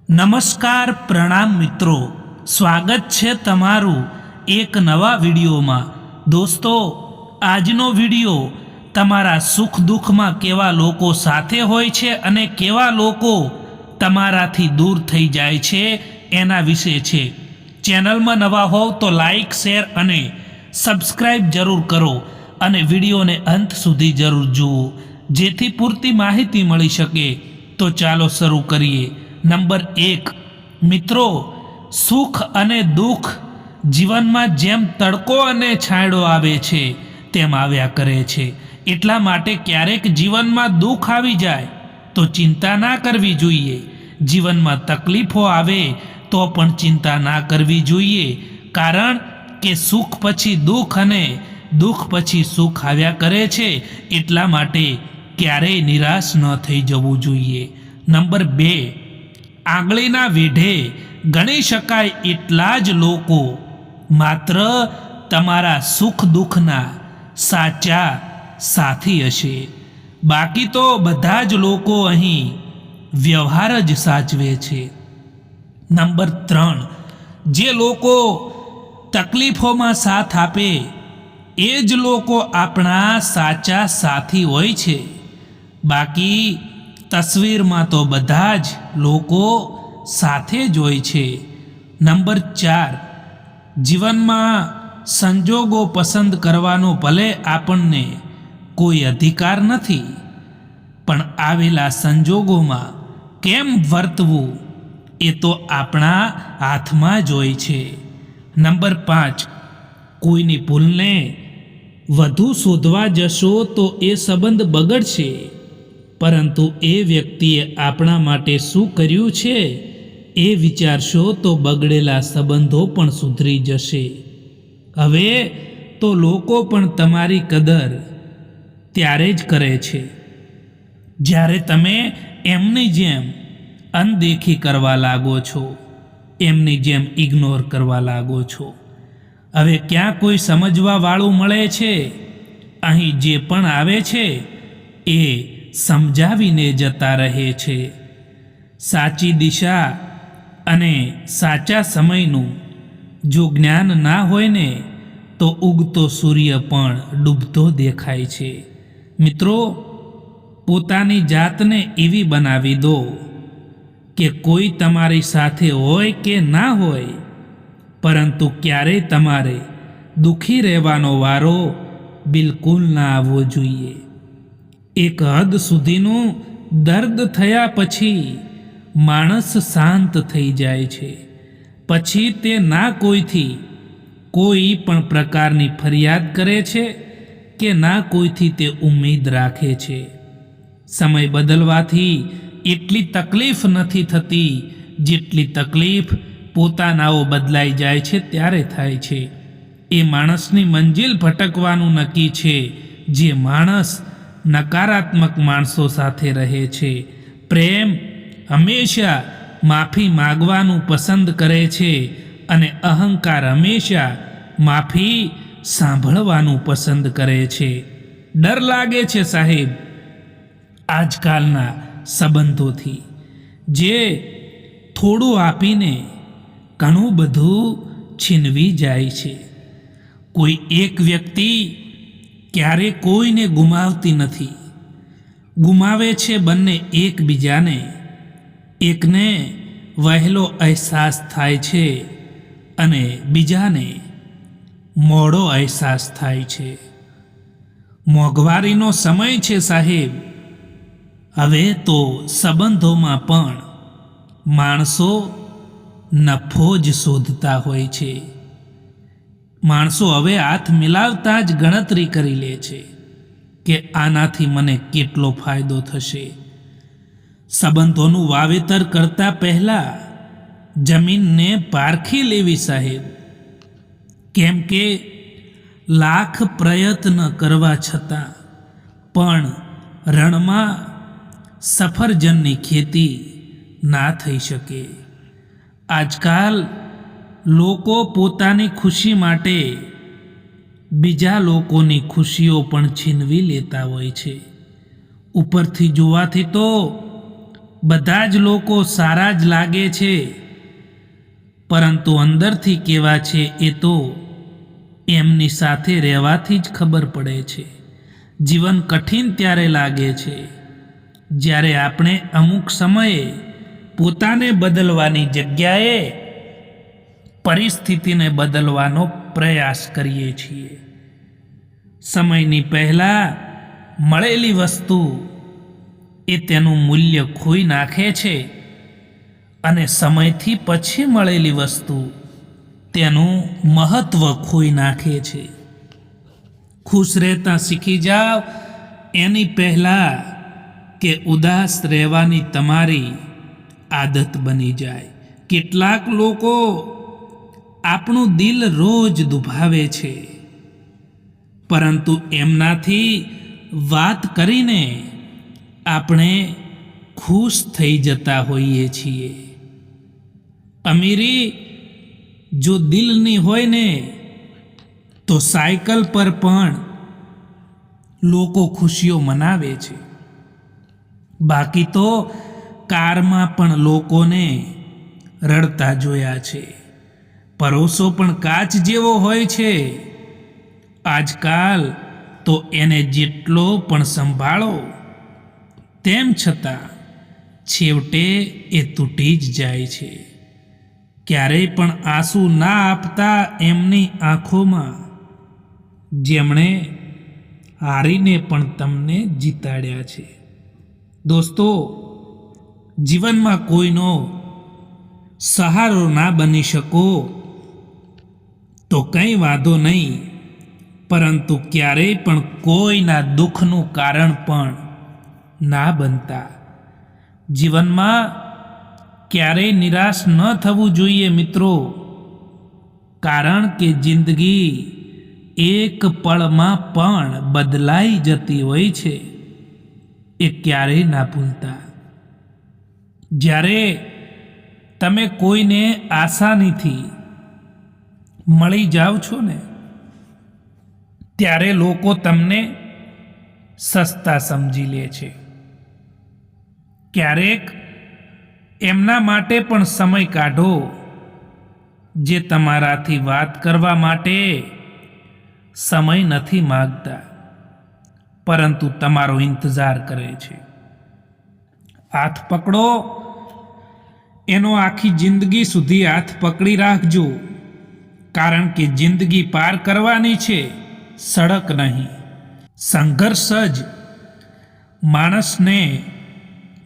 નમસ્કાર પ્રણામ મિત્રો, સ્વાગત છે તમારું એક નવા વિડીયોમાં। દોસ્તો, આજનો વિડીયો તમારા સુખ દુઃખમાં કેવા લોકો સાથે હોય છે અને કેવા લોકો તમારાથી દૂર થઈ જાય છે એના વિશે છે। ચેનલમાં નવા હોવ તો લાઈક, શેર અને સબસ્ક્રાઈબ જરૂર કરો અને વિડીયોને અંત સુધી જરૂર જુઓ, જેથી પૂરતી માહિતી મળી શકે। તો ચાલો શરૂ કરીએ। નંબર 1, મિત્રો, સુખ અને દુઃખ જીવનમાં જેમ તડકો અને છાંયડો આવે છે તેમ આવ્યા કરે છે। એટલા માટે ક્યારેક જીવનમાં દુઃખ આવી જાય તો ચિંતા ના કરવી જોઈએ। જીવનમાં તકલીફો આવે તો પણ ચિંતા ના કરવી જોઈએ, કારણ કે સુખ પછી દુઃખ અને દુઃખ પછી સુખ આવ્યા કરે છે। એટલા માટે ક્યારેય નિરાશ ન થઈ જવું જોઈએ। નંબર 2, આંગળીના વેઢે ગણી શકાય એટલા જ લોકો માત્ર તમારા સુખ દુઃખના સાચા સાથી હશે। બાકી તો બધા જ લોકો અહીં વ્યવહાર જ સાચવે છે। નંબર 3, જે લોકો તકલીફોમાં સાથ આપે એ જ લોકો આપણા સાચા સાથી હોય છે। બાકી તસવીરમાં તો બધા જ લોકો સાથે જ હોય છે। નંબર 4, જીવનમાં સંજોગો પસંદ કરવાનો ભલે આપણને કોઈ અધિકાર નથી, પણ આવેલા સંજોગોમાં કેમ વર્તવું એ તો આપણા હાથમાં જ હોય છે। નંબર 5, કોઈની ભૂલને વધુ શોધવા જશો તો એ સંબંધ બગડશે, પરંતુ એ વ્યક્તિએ આપણા માટે શું કર્યું છે એ વિચારશો તો બગડેલા સંબંધો પણ સુધરી જશે। હવે તો લોકો પણ તમારી કદર ત્યારે જ કરે છે જ્યારે તમે એમની જેમ અનદેખી કરવા લાગો છો, એમની જેમ ઇગ્નોર કરવા લાગો છો। હવે ક્યાં કોઈ સમજવા વાળું મળે છે? અહીં જે પણ આવે છે એ સમજાવીને જતા રહે છે। સાચી દિશા અને સાચા સમયનું જો જ્ઞાન ના હોય ને તો ઉગતો સૂર્ય પણ ડૂબતો દેખાય છે। મિત્રો, પોતાની જાતને એવી બનાવી દો કે કોઈ તમારી સાથે હોય કે ના હોય, પરંતુ ક્યારેય તમારે દુઃખી રહેવાનો વારો બિલકુલ ના આવવો જોઈએ। એક હદ સુધીનું દર્દ થયા પછી માણસ શાંત થઈ જાય છે। પછી તે ના કોઈથી કોઈ પણ પ્રકારની ફરિયાદ કરે છે કે ના કોઈથી તે ઉમ્મીદ રાખે છે। સમય બદલવાથી એટલી તકલીફ નથી થતી જેટલી તકલીફ પોતાનાઓ બદલાઈ જાય છે ત્યારે થાય છે। એ માણસની મંજિલ ભટકવાનું નક્કી છે જે માણસ નકારાત્મક માણસો સાથે રહે છે। પ્રેમ હંમેશા માફી માગવાનું પસંદ કરે છે અને અહંકાર હંમેશા માફી સાંભળવાનું પસંદ કરે છે। ડર લાગે છે સાહેબ આજકાલના સંબંધોથી, જે થોડું આપીને ઘણું બધું છીનવી જાય છે। કોઈ એક વ્યક્તિ ક્યારે કોઈને ગુમાવતી નથી, ગુમાવે છે બંને એકબીજાને। એકને વહેલો અહેસાસ થાય છે અને બીજાને મોડો અહેસાસ થાય છે। મોંઘવારીનો સમય છે સાહેબ। હવે તો સંબંધોમાં પણ માણસો નફો જ શોધતા હોય છે। માણસો હવે હાથ મિલાવતા જ ગણતરી કરી લે છે કે આનાથી મને કેટલો ફાયદો થશે। સંબંધોનું વાવેતર કરતા પહેલા જમીનને પારખી લેવી સાહેબ, કેમ કે લાખ પ્રયત્ન કરવા છતાં પણ રણમાં સફરજનની ખેતી ના થઈ શકે। આજકાલ લોકો પોતાની ખુશી માટે બીજા લોકોની ખુશીઓ પણ છીનવી લેતા હોય છે। ઉપરથી જોવાથી તો બધા જ લોકો સારા જ લાગે છે, પરંતુ અંદરથી કેવા છે એ તો એમની સાથે રહેવાથી જ ખબર પડે છે. જીવન કઠિન ત્યારે લાગે છે જ્યારે આપણે અમુક સમયે પોતાને બદલવાની જગ્યાએ પરિસ્થિતિને બદલવાનો પ્રયાસ કરીએ છીએ. સમયની પહેલાં મળેલી વસ્તુ એ તેનું મૂલ્ય ખોઈ નાખે છે અને સમયથી પછી મળેલી વસ્તુ તેનું મહત્વ ખોઈ નાખે છે. ખુશ રહેતા શીખી જાઓ એની પહેલાં કે ઉદાસ રહેવાની તમારી આદત બની જાય. કેટલાક લોકો આપણું દિલ રોજ દુભાવે છે, પરંતુ એમનાથી વાત કરીને આપણે ખુશ થઈ જતા હોઈએ છીએ. અમીરી જો દિલની હોય ને તો સાયકલ પર પણ લોકો ખુશીઓ મનાવે છે, બાકી તો કારમાં પણ લોકોને રડતા જોયા છે. પરોસો પણ કાચ જેવો હોય છે. આજકાલ તો એને જેટલો પણ સંભાળો તેમ છતાં છેવટે એ તૂટી જ જાય છે. ક્યારેય પણ આંસુ ના આપતા એમની આંખોમાં જેમણે હારીને પણ તમને જીતાડ્યા છે. દોસ્તો, જીવનમાં કોઈનો સહારો ના બની શકો તો કંઈ વાંધો નહીં, પરંતુ ક્યારેય પણ કોઈના દુઃખનું કારણ પણ ના બનતા. જીવનમાં ક્યારેય નિરાશ ન થવું જોઈએ મિત્રો, કારણ કે જિંદગી એક પળમાં પણ બદલાઈ જતી હોય છે. એ ક્યારેય ના ભૂલતા. જ્યારે તમે કોઈને આસાનીથી મળી જાઓ છો ને ત્યારે લોકો તમને સસ્તા સમજી લે છે. ક્યારેક એમના માટે પણ સમય કાઢો જે તમારાથી વાત કરવા માટે સમય નથી માગતા, પરંતુ તમારો ઇંતજાર કરે છે. હાથ પકડો, એનો આખી જિંદગી સુધી હાથ પકડી રાખજો, કારણ કે જિંદગી પાર કરવાની છે, સડક નહીં. સંઘર્ષ જ માણસને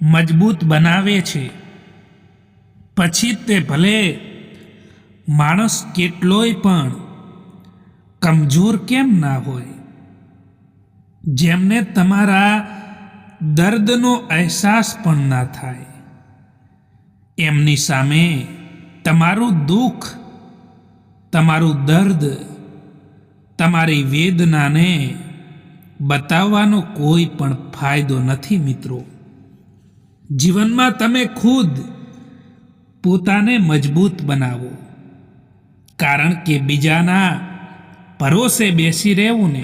મજબૂત બનાવે છે. પછી તે ભલે માણસ કેટલોય પણ કમજોર કેમ ના હોય. જેમને તમારા દર્દનો અહેસાસ પણ ના થાય, એમની સામે તમારું દુઃખ, તમારું દર્દ, તમારી વેદનાને બતાવવાનો કોઈ પણ ફાયદો નથી મિત્રો. જીવનમાં તમે ખુદ પોતાને મજબૂત બનાવો, કારણ કે બીજાના ભરોસે બેસી રહેવું ને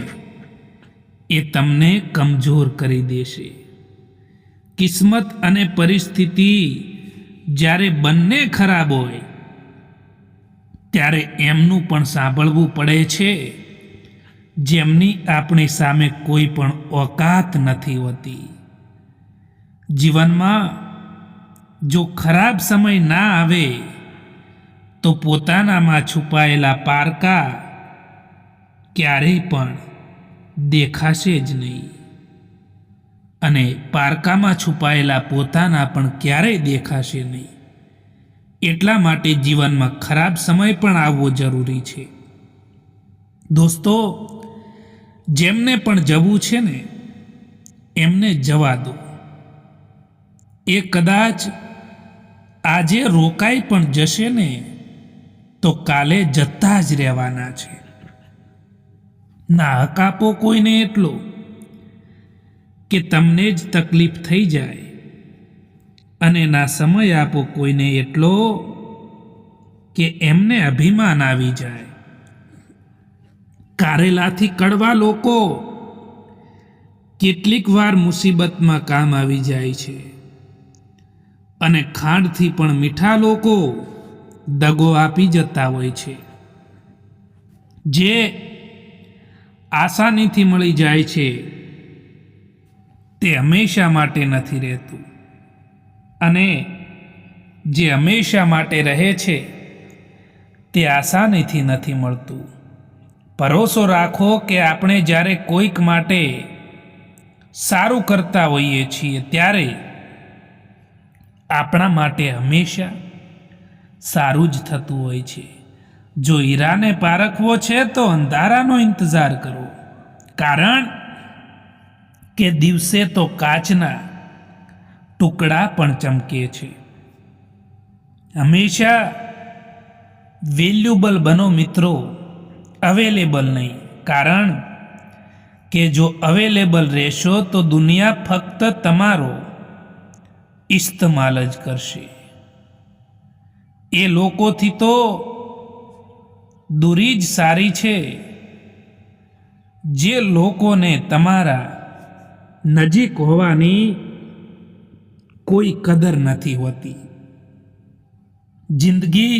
એ તમને કમજોર કરી દેશે. કિસ્મત અને પરિસ્થિતિ જ્યારે બંને ખરાબ હોય ત્યારે એમનું પણ સાંભળવું પડે છે જેમની આપણી સામે કોઈ પણ ઓકાત નથી હોતી. જીવનમાં જો ખરાબ સમય ના આવે તો પોતાનામાં છુપાયેલા પારકા ક્યારેય પણ દેખાશે જ નહીં, અને પારકામાં છુપાયેલા પોતાના પણ ક્યારેય દેખાશે નહીં. એટલા માટે જીવનમાં ખરાબ સમય પણ આવવો જરૂરી છે. દોસ્તો, જેમને પણ જવું છે ને એમને જવા દો. એ કદાચ આજે રોકાઈ પણ જશે ને તો કાલે જતા જ રહેવાના છે. ના હક આપો કોઈને એટલો કે તમને જ તકલીફ થઈ જાય, અને ના સમય આપો કોઈને એટલો કે એમને અભિમાન આવી જાય. કારેલાથી કડવા લોકો કેટલીક વાર મુસીબતમાં કામ આવી જાય છે, અને ખાંડથી પણ મીઠા લોકો દગો આપી જતા હોય છે. જે આસાનીથી મળી જાય છે તે હંમેશા માટે નથી રહેતું, અને જે હંમેશા માટે રહે છે તે આસાનીથી નથી મળતું. ભરોસો રાખો કે આપણે જ્યારે કોઈક માટે સારું કરતા હોઈએ છીએ ત્યારે આપણા માટે હંમેશા સારું જ થતું હોય છે. જો હીરાને પારખવો છે તો અંધારાનો ઇંતજાર કરો, કારણ કે દિવસે તો કાચના ટુકડા પણ ચમકે છે. હંમેશા વેલ્યુબલ બનો મિત્રો, અવેલેબલ નહીં. કારણ કે જો અવેલેબલ રહેશો તો દુનિયા ફક્ત તમારો ઇસ્તેમાલ જ કરશે. એ લોકોથી તો દૂરી જ સારી છે જે લોકોને તમારા નજીક હોવાની કોઈ કદર નથી હોતી. જિંદગી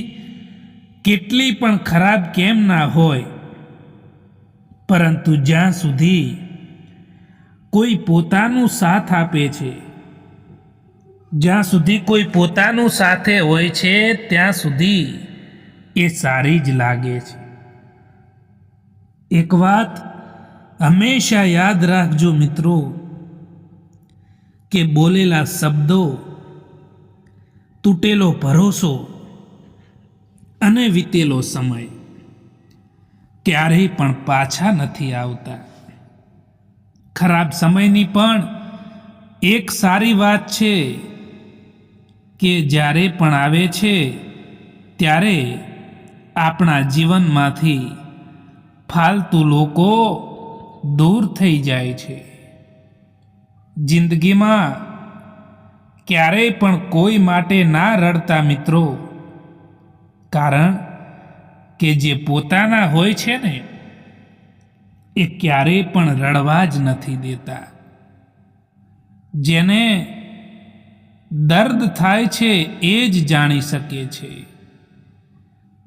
કેટલી પણ ખરાબ કેમ ના હોય, પરંતુ જ્યાં સુધી કોઈ પોતાનું સાથ આપે છે, જ્યાં સુધી કોઈ પોતાનું સાથે હોય છે, ત્યાં સુધી એ સારી જ લાગે છે. એક વાત હંમેશા યાદ રાખજો મિત્રો, કે બોલેલા શબ્દો, તૂટેલો ભરોસો અને વીતેલો સમય ક્યારેય પણ પાછા નથી આવતા. ખરાબ સમયની પણ એક સારી વાત છે કે જ્યારે પણ આવે છે ત્યારે આપણા જીવનમાંથી ફાલતુ લોકો દૂર થઈ જાય છે. જિંદગીમાં ક્યારેય પણ કોઈ માટે ના રડતા મિત્રો, કારણ કે જે પોતાના હોય છે ને એ ક્યારેય પણ રડવા જ નથી દેતા. જેને દર્દ થાય છે એ જ જાણી શકે છે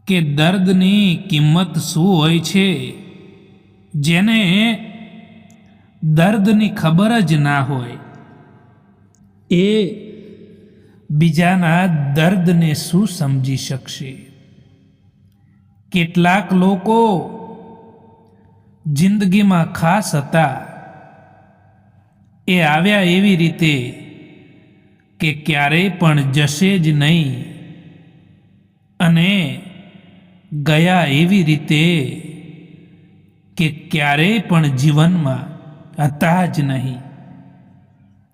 કે દર્દની કિંમત શું હોય છે. જેને દર્દની ખબર જ ના હોય એ બીજાના દર્દને શું સમજી શકશે. કેટલાક લોકો જિંદગીમાં ખાસ હતા, એ આવ્યા એવી રીતે કે ક્યારેય પણ જશે જ નહીં, અને ગયા એવી રીતે કે ક્યારેય પણ જીવનમાં હતા જ નહીં.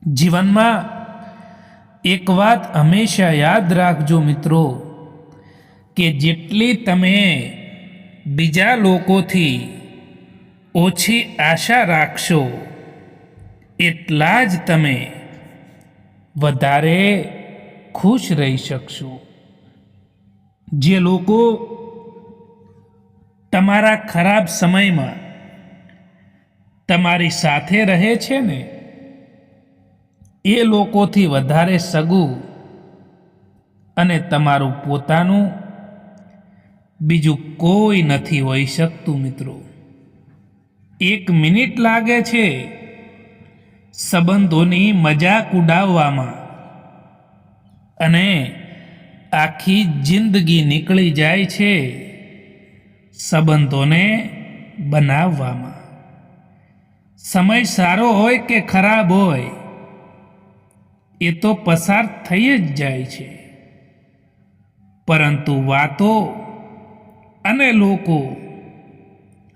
જીવનમાં એક વાત હંમેશા યાદ રાખજો મિત્રો, કે જેટલી તમે બીજા લોકોથી ઓછી આશા રાખશો એટલા જ તમે વધારે ખુશ રહી શકશો. જે લોકો તમારા ખરાબ સમયમાં તમારી સાથે રહે છે ને એ લોકોથી વધારે સગું અને તમારું પોતાનું બીજું કોઈ નથી હોઈ શકતું મિત્રો. 1 મિનિટ લાગે છે સંબંધોની મજાક ઉડાવવામાં, અને આખી જિંદગી નીકળી જાય છે સંબંધોને બનાવવામાં. સમય સારો હોય કે ખરાબ હોય એ તો પસાર થઈ જ જાય છે, પરંતુ વાતો અને લોકો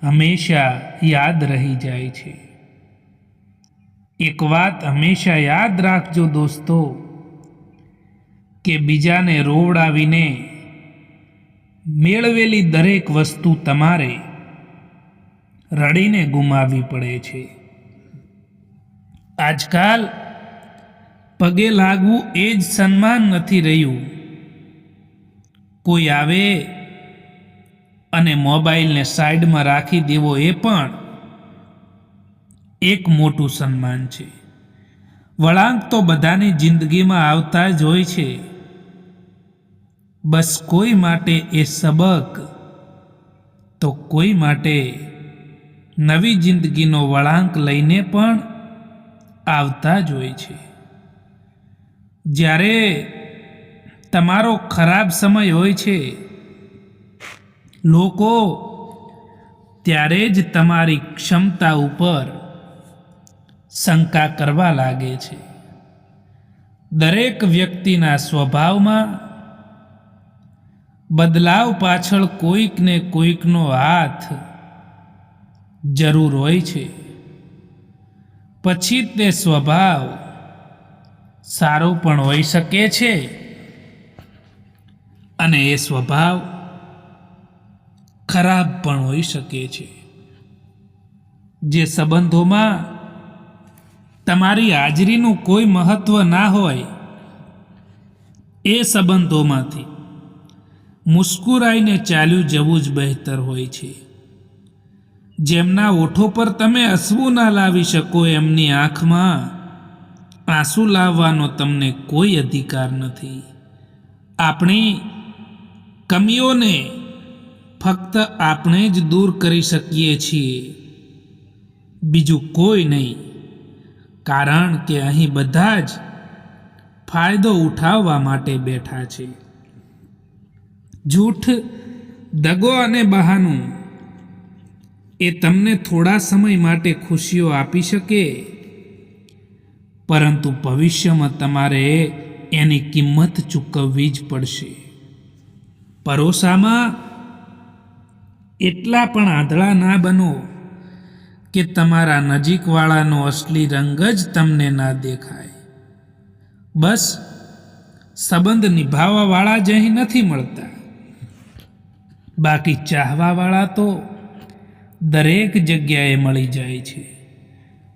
હંમેશા યાદ રહી જાય છે. એક વાત હંમેશા યાદ રાખજો દોસ્તો, કે બીજાને રોવડાવીને મેળવેલી દરેક વસ્તુ તમારે રડીને ગુમાવવી પડે છે. આજકાલ પગે લાગવું એ જ સન્માન નથી રહ્યું. કોઈ આવે અને મોબાઈલને સાઈડમાં રાખી દેવો એ પણ એક મોટું સન્માન છે. વળાંક તો બધાની જિંદગીમાં આવતા જ હોય છે, બસ કોઈ માટે એ સબક તો કોઈ માટે નવી જિંદગીનો વળાંક લઈને પણ આવતા જ હોય છે. જ્યારે તમારો ખરાબ સમય હોય છે, લોકો ત્યારે જ તમારી ક્ષમતા ઉપર શંકા કરવા લાગે છે. દરેક વ્યક્તિના સ્વભાવમાં બદલાવ પાછળ કોઈક ને કોઈકનો હાથ જરૂર હોય છે. પછી તે સ્વભાવ સારો પણ હોઈ શકે છે અને એ સ્વભાવ ખરાબ પણ હોઈ શકે છે. જે સંબંધોમાં તમારી હાજરીનું કોઈ મહત્વ ના હોય, એ સંબંધોમાંથી મુસ્કુરાઈને ચાલ્યું જવું જ બહેતર હોય છે. જેમના ઓઠો પર તમે હસવું ના લાવી શકો, એમની આંખમાં આંસુ લાવવાનો તમને કોઈ અધિકાર નથી. આપણી કમીઓને ફક્ત આપણે જ દૂર કરી શકીએ છીએ, બીજું કોઈ નહીં. કારણ કે અહીં બધા જ ફાયદો ઉઠાવવા માટે બેઠા છે. જૂઠ, દગો અને બહાનું એ તમને થોડા સમય માટે ખુશીઓ આપી શકે, પરંતુ ભવિષ્યમાં તમારે એની કિંમત ચૂકવવી જ પડશે. ભરોસામાં એટલા પણ આંધળા ના બનો કે તમારા નજીકવાળાનો અસલી રંગ જ તમને ના દેખાય. બસ સંબંધ નિભાવવાવાળા જ અહીં નથી મળતા, બાકી ચાહવાવાળા તો દરેક જગ્યાએ મળી જાય છે.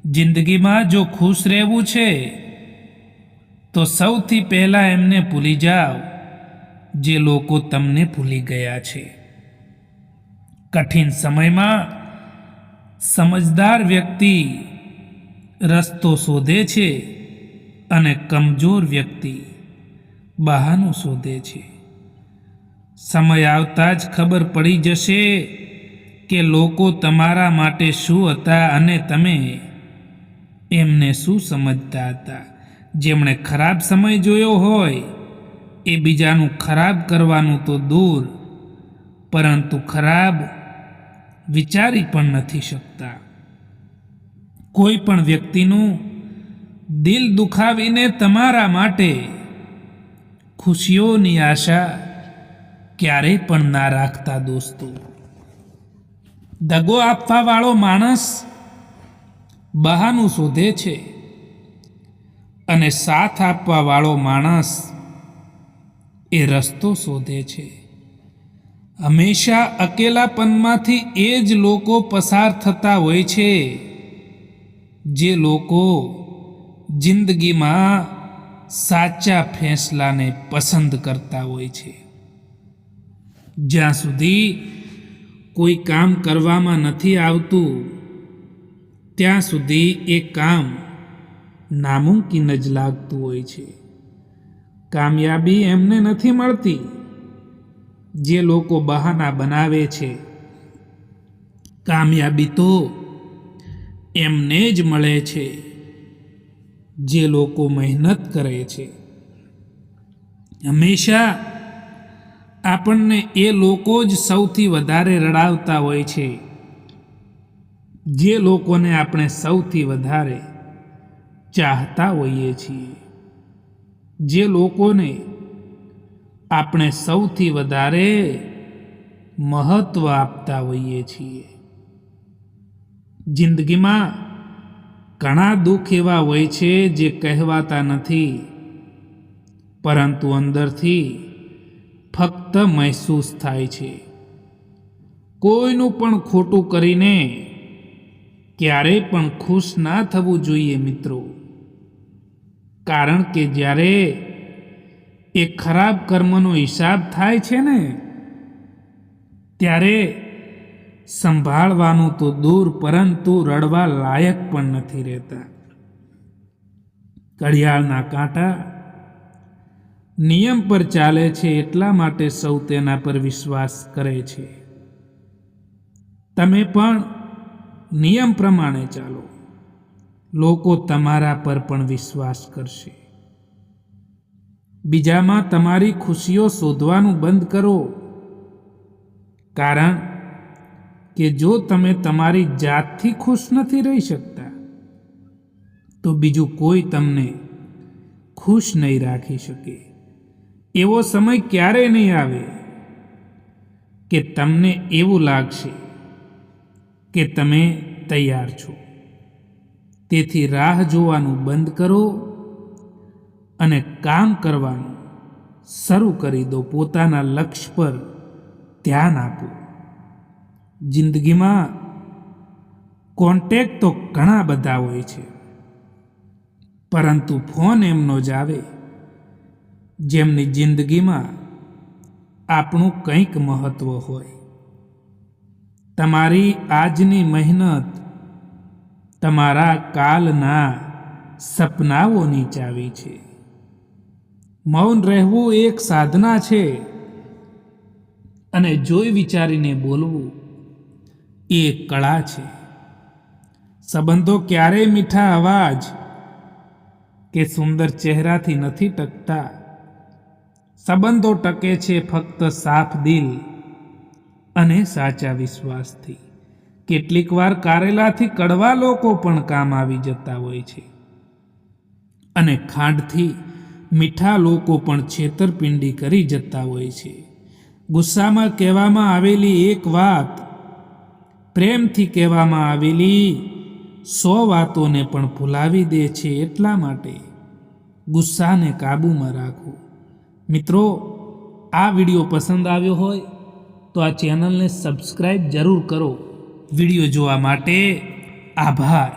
જિંદગીમાં જો ખુશ રહેવું છે તો સૌથી પહેલાં એમને ભૂલી જાઓ જે લોકો તમને ભૂલી ગયા છે. કઠિન સમયમાં સમજદાર વ્યક્તિ રસ્તો શોધે છે અને કમજોર વ્યક્તિ બહાનું શોધે છે. સમય આવતા જ ખબર પડી જશે કે લોકો તમારા માટે શું હતા અને તમે એમને શું સમજતા હતા. જેમણે ખરાબ સમય જોયો હોય એ બીજાનું ખરાબ કરવાનું તો દૂર, પરંતુ ખરાબ વિચારી પણ નથી શકતા. કોઈ પણ વ્યક્તિનું દિલ દુખાવીને તમારા માટે ખુશીઓની આશા ક્યારેય પણ ના રાખતા દોસ્તો. દગો આપવા વાળો માણસ બહાનું શોધે છે અને સાથ આપવા વાળો માણસ એ રસ્તો શોધે છે. હંમેશા અકેલાપનમાંથી એ જ લોકો પસાર થતા હોય છે જે લોકો જિંદગીમાં સાચા ફેંસલાને પસંદ કરતા હોય છે. જ્યાં સુધી કોઈ કામ કરવામાં નથી આવતું, ત્યાં સુધી એ કામ નામુમકિન જ લાગતું હોય છે. કામયાબી એમને નથી મળતી જે લોકો બહાના બનાવે છે. કામયાબી તો એમને જ મળે છે જે લોકો મહેનત કરે છે. હંમેશા આપણને એ લોકો જ સૌથી વધારે રડાવતા હોય છે જે લોકોને આપણે સૌથી વધારે ચાહતા હોઈએ છીએ, જે લોકોને આપણે સૌથી વધારે મહત્વ આપતા હોઈએ છીએ. જિંદગીમાં ઘણા દુઃખ એવા હોય છે જે કહેવાતા નથી, પરંતુ અંદરથી ફક્ત મહેસૂસ થાય છે. કોઈનું પણ ખોટું કરીને ક્યારેય પણ ખુશ ના થવું જોઈએ મિત્રો. કારણ કે જ્યારે એ ખરાબ કર્મનો હિસાબ થાય છે ને, ત્યારે સંભાળવાનું તો દૂર પરંતુ રડવા લાયક પણ નથી રહેતા. ઘડિયાળના કાંટા નિયમ પર ચાલે છે, એટલા માટે સૌ તેના પર વિશ્વાસ કરે છે. તમે પણ નિયમ પ્રમાણે ચાલો, લોકો તમારા પર પણ વિશ્વાસ કરશે. બીજામાં તમારી ખુશીઓ શોધવાનું બંધ કરો, કારણ કે જો તમે તમારી જાતથી ખુશ નથી રહી શકતા તો બીજું કોઈ તમને ખુશ નહીં રાખી શકે. એવો સમય ક્યારેય નહીં આવે કે તમને એવું લાગશે કે તમે તૈયાર છો. તેથી રાહ જોવાનું બંધ કરો અને કામ કરવાનું શરૂ કરી દો. પોતાના લક્ષ્ય પર ધ્યાન આપો. જિંદગીમાં કોન્ટેક્ટ તો ઘણા બધા હોય છે, પરંતુ ફોન એમનો જ આવે જેમની જિંદગીમાં આપણું કંઈક મહત્વ હોય. તમારી આજની મહેનત તમારા કાલના સપનાઓની ચાવી છે. મૌન રહેવું એક સાધના છે અને જોઈ વિચારીને બોલવું એ એક કળા છે. સંબંધો ક્યારેય મીઠા અવાજ કે સુંદર ચહેરાથી નથી ટકતા. સંબંધો ટકે છે ફક્ત સાફ દિલ અને સાચા વિશ્વાસથી. કેટલીક વાર કારેલાથી કડવા લોકો પણ કામ આવી જતા હોય છે, અને ખાંડથી મીઠા લોકો પણ છેતરપિંડી કરી જતા હોય છે. ગુસ્સામાં કહેવામાં આવેલી એક વાત પ્રેમથી કહેવામાં આવેલી 100 વાતોને પણ ભૂલાવી દે છે. એટલા માટે ગુસ્સાને કાબૂમાં રાખો. મિત્રો, આ વિડીયો પસંદ આવ્યો હોય તો આ ચેનલને સબસ્ક્રાઈબ જરૂર કરો. વિડીયો જોવા માટે આભાર.